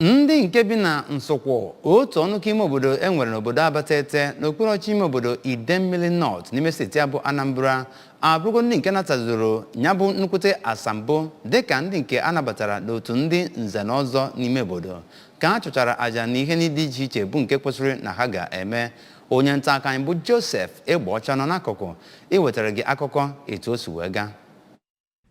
Ndị nke bi na Nsụkwụ otu ọnụkọ ime obodo enwere n'obodo Abatete n'okpuru ọchịchị ime obodo Idemmili North n'ime steeti abụ Anambra abụrụgo ndị nke natazuru nyabụ nnukwute asambo dịka ndị nke anabatara n'otu ndị nze na ọzọ n'ime obodo ka ha chụchara aja na ihe dị iche iche bụ nke kwesịrị na ha ga-eme. Onye nta aka anyị bụ Joseph Egbeọcha nọ n'akụkụ iwetara gị akụkọ etu o si wee gaa.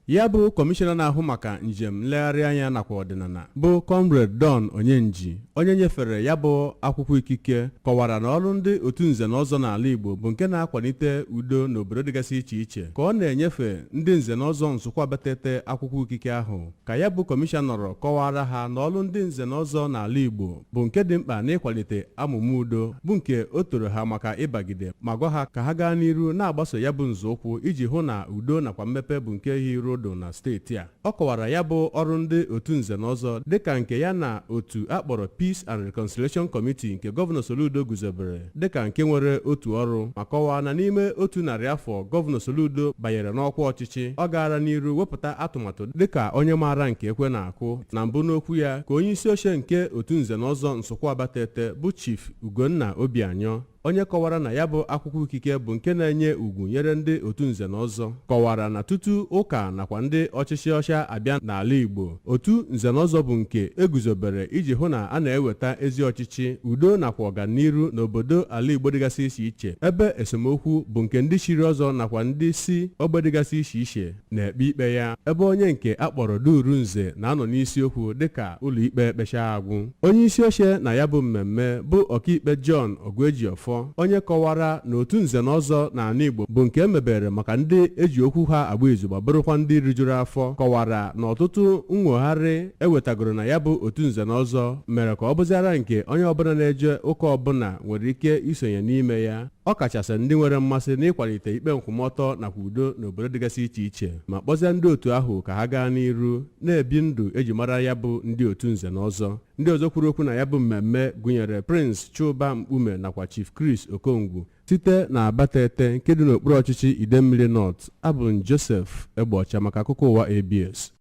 Ya bụ kọmishọna na-ahụ maka njem nlegharị anya nakwa ọdịnala bụ Comrade Don onye nyefere ya bụ akwụkwọ ikike kọwara na ọrụ ndị otu nze na ọzọ n'ala Igbo bụ nke na-akwalite udo n'obodo dịgasị iche iche ka ọ na-enyefe ndị nze na ọzọ Nsụkwụ Abatete akwụkwọ ikike ahụ ka ya bụ kọmishọna kọwara ha na ọrụ ndị nze na ọzọ n'ala Igbo bụ nke dị mkpa n'ịkwalite amụma udo bụ nke o toro ha maka ịbagide ma gwa ha ka ha gaa n'iru na-agbaso ya bụ nzọụkwụ iji hụ na udo nakwa mmepe bụ nke hiro na steeti a. Ọ kọwara ya bụ ọrụ ndị otu nze na ọzọ dịka nke ya na otu akpọrọ Peace and Reconciliation Committee nke Gọvanọ Soludo guzobere dịka nke nwere otu ọrụ ma kọwaa na n'ime otu narị afọ Gọvanọ Soludo banyere n'ọkwa ọchịchị ọ gara n'iru wepụta atụmatụ dịka onye maara nke ekwe na-akụ. Na mbụ n'okwu ya ka onye isi oche nke otu nze na ọzọ Nsụkwụ Abatete bụ Chief Ugonna Obianyọ onye kọwara na ya bụ akwụkwọ ikike bụ nke na-enye ugwu nyere ndị otu nze na ọzọ kọwara na tutu ụka nakwa ndị ọchịchị ọcha abịa n'ala Igbo otu nze na ọzọ bụ nke eguzobere iji hụ na a na-eweta ezi ọchịchị udo nakwa ọganiru n'obodo ala Igbo dịgasị iche iche ebe esemokwu bụ nke ndị chiri ọzọ nakwa ndị si ogbe dịgasị iche iche na-ekpe ikpe ya ebe onye nke akpọrọ Duru Nze na-anọ n'isiokwu dịka ụlọ ikpe kpechaa agwụ. Onye isi oche na ya bụ mmemme bụ ọkaikpe John Ogwuejiofọ onye kọwara na otu nze na ọzọ n'ala Igbo bụ nke emebere maka ndị eji okwu ha agba izu ma bụrụkwa ndị rijuru afọ kọwara na ọtụtụ nnwogharị ewetagoro na ya bụ otu nze na ọzọ mere ka ọ bụziara nke onye ọbụla na-eje ụka ọbụla nwere ike isonye n'ime ya ọ kachasị ndị nwere mmasị n'ịkwalite ikpe nkwụmọtọ nakwa udo n'obodo dịgasị iche iche ma kpọzie ndị otu ahụ ka ha gaa n'iru na-ebi ndụ eji mara ya bụ ndị otu nze na ọzọ. Ndị ọzọ kwuru okwu na ya bụ mmemme gụnyere Prince Chuba Mkpume nakwa Chief Chris Okongwu site na Abatete nke dị n'okpuru ọchịchị Idemmili North. Abụ m Joseph Egbeọcha maka akụkọ ụwa ABS.